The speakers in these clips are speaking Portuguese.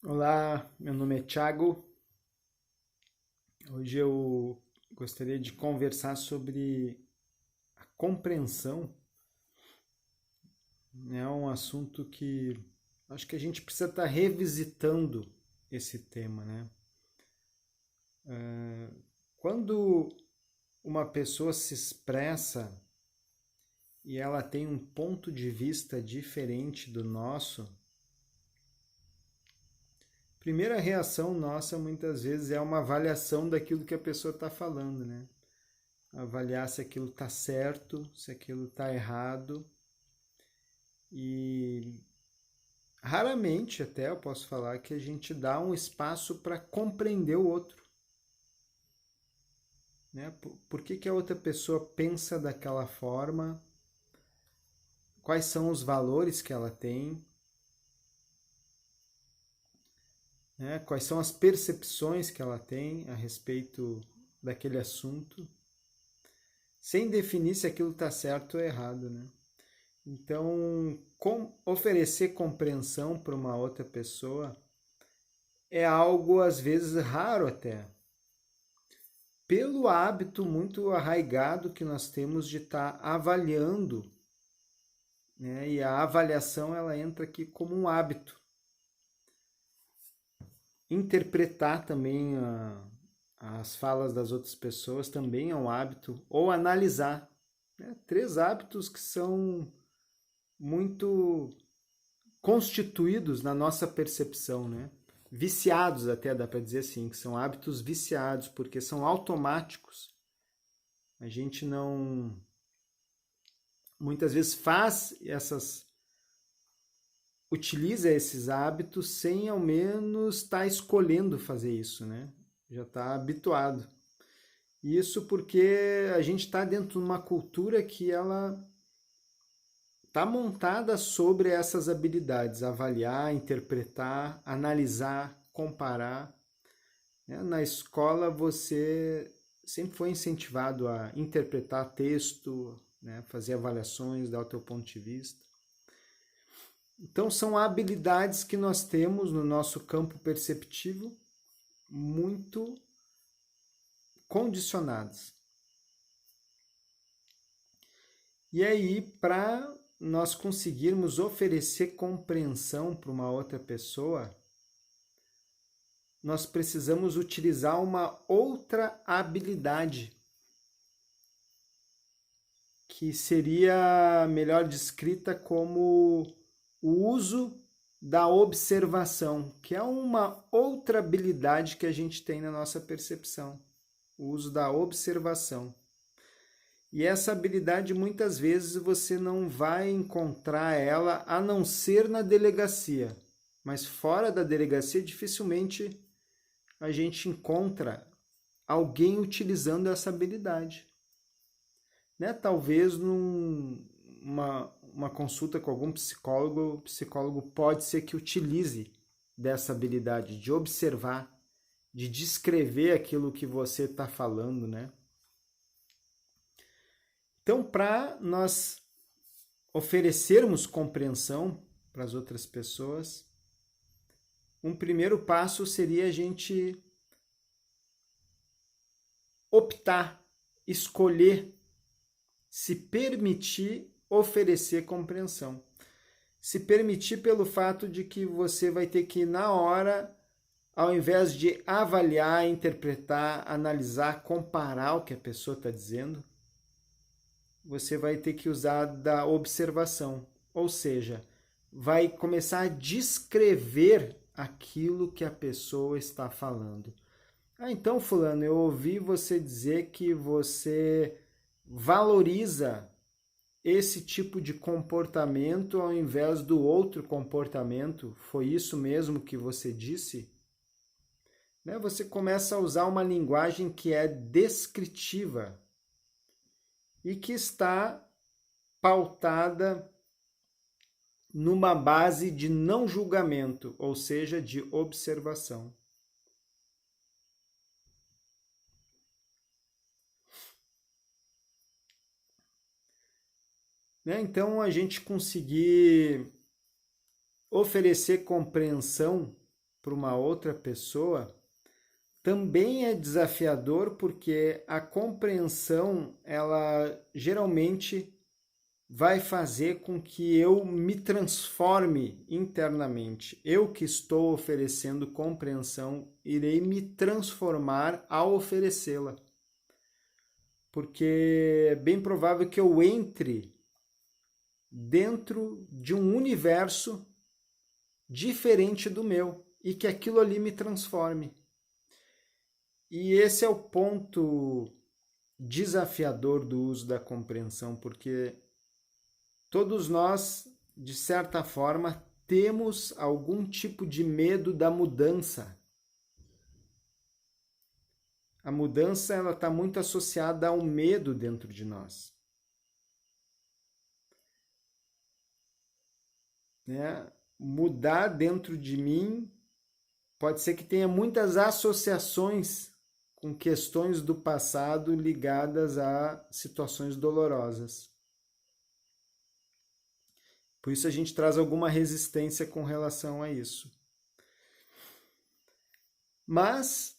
Olá, meu nome é Thiago. Hoje eu gostaria de conversar sobre a compreensão. É um assunto que acho que a gente precisa estar revisitando esse tema, né? Quando uma pessoa se expressa e ela tem um ponto de vista diferente do nosso, a primeira reação nossa muitas vezes é uma avaliação daquilo que a pessoa está falando, né? Avaliar se aquilo está certo, se aquilo está errado. E raramente até eu posso falar que a gente dá um espaço para compreender o outro. Né? Por que a outra pessoa pensa daquela forma? Quais são os valores que ela tem? Né? Quais são as percepções que ela tem a respeito daquele assunto? Sem definir se aquilo está certo ou errado, né? Então, oferecer compreensão para uma outra pessoa é algo às vezes raro até, pelo hábito muito arraigado que nós temos de estar avaliando, né? E a avaliação ela entra aqui como um hábito. Interpretar também as falas das outras pessoas também é um hábito, ou analisar, né? Três hábitos que são muito constituídos na nossa percepção, né? Viciados até dá para dizer assim, que são hábitos viciados, porque são automáticos. A gente não muitas vezes utiliza esses hábitos sem ao menos estar escolhendo fazer isso, né? Já está habituado. Isso porque a gente está dentro de uma cultura que ela está montada sobre essas habilidades, avaliar, interpretar, analisar, comparar. Né? Na escola você sempre foi incentivado a interpretar texto, né? Fazer avaliações, dar o teu ponto de vista. Então são habilidades que nós temos no nosso campo perceptivo muito condicionadas. E aí, para nós conseguirmos oferecer compreensão para uma outra pessoa, nós precisamos utilizar uma outra habilidade que seria melhor descrita como o uso da observação, que é uma outra habilidade que a gente tem na nossa percepção, o uso da observação. E essa habilidade muitas vezes você não vai encontrar ela a não ser na delegacia, mas fora da delegacia dificilmente a gente encontra alguém utilizando essa habilidade. Né? Talvez uma consulta com algum psicólogo, o psicólogo pode ser que utilize dessa habilidade de observar, de descrever aquilo que você está falando, né? Então, para nós oferecermos compreensão para as outras pessoas, um primeiro passo seria a gente optar, escolher, se permitir oferecer compreensão. Se permitir pelo fato de que você vai ter que, na hora, ao invés de avaliar, interpretar, analisar, comparar o que a pessoa está dizendo, você vai ter que usar da observação. Ou seja, vai começar a descrever aquilo que a pessoa está falando. Ah, então, fulano, eu ouvi você dizer que você valoriza esse tipo de comportamento ao invés do outro comportamento. Foi isso mesmo que você disse? Né? Você começa a usar uma linguagem que é descritiva e que está pautada numa base de não julgamento, ou seja, de observação. Né? Então, a gente conseguir oferecer compreensão para uma outra pessoa também é desafiador, porque a compreensão, ela geralmente vai fazer com que eu me transforme internamente. Eu que estou oferecendo compreensão, irei me transformar ao oferecê-la. Porque é bem provável que eu entre dentro de um universo diferente do meu e que aquilo ali me transforme. E esse é o ponto desafiador do uso da compreensão, porque todos nós, de certa forma, temos algum tipo de medo da mudança. A mudança ela está muito associada ao medo dentro de nós. Né? Mudar dentro de mim pode ser que tenha muitas associações com questões do passado ligadas a situações dolorosas. Por isso a gente traz alguma resistência com relação a isso. Mas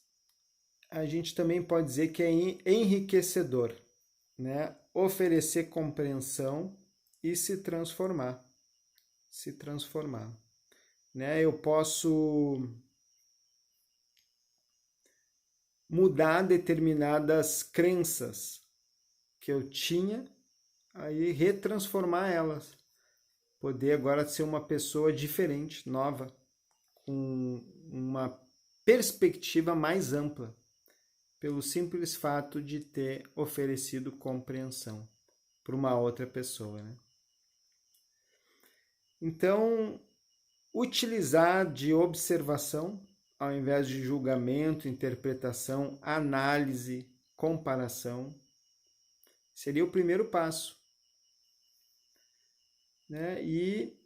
a gente também pode dizer que é enriquecedor, né? Oferecer compreensão e se transformar. Né? Eu posso mudar determinadas crenças que eu tinha, aí retransformar elas. Poder agora ser uma pessoa diferente, nova, com uma perspectiva mais ampla, pelo simples fato de ter oferecido compreensão para uma outra pessoa. Né? Então, utilizar de observação, ao invés de julgamento, interpretação, análise, comparação, seria o primeiro passo. Né? E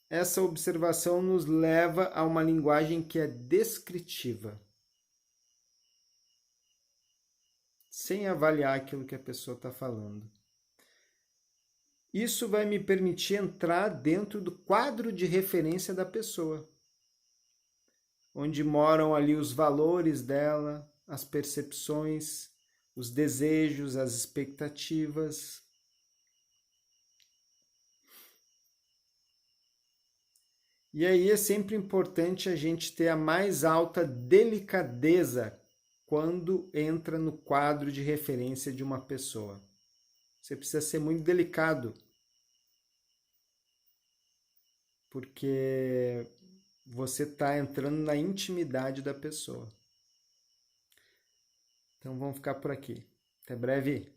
essa observação nos leva a uma linguagem que é descritiva, sem avaliar aquilo que a pessoa está falando. Isso vai me permitir entrar dentro do quadro de referência da pessoa, onde moram ali os valores dela, as percepções, os desejos, as expectativas. E aí é sempre importante a gente ter a mais alta delicadeza quando entra no quadro de referência de uma pessoa. Você precisa ser muito delicado, porque você está entrando na intimidade da pessoa. Então vamos ficar por aqui. Até breve.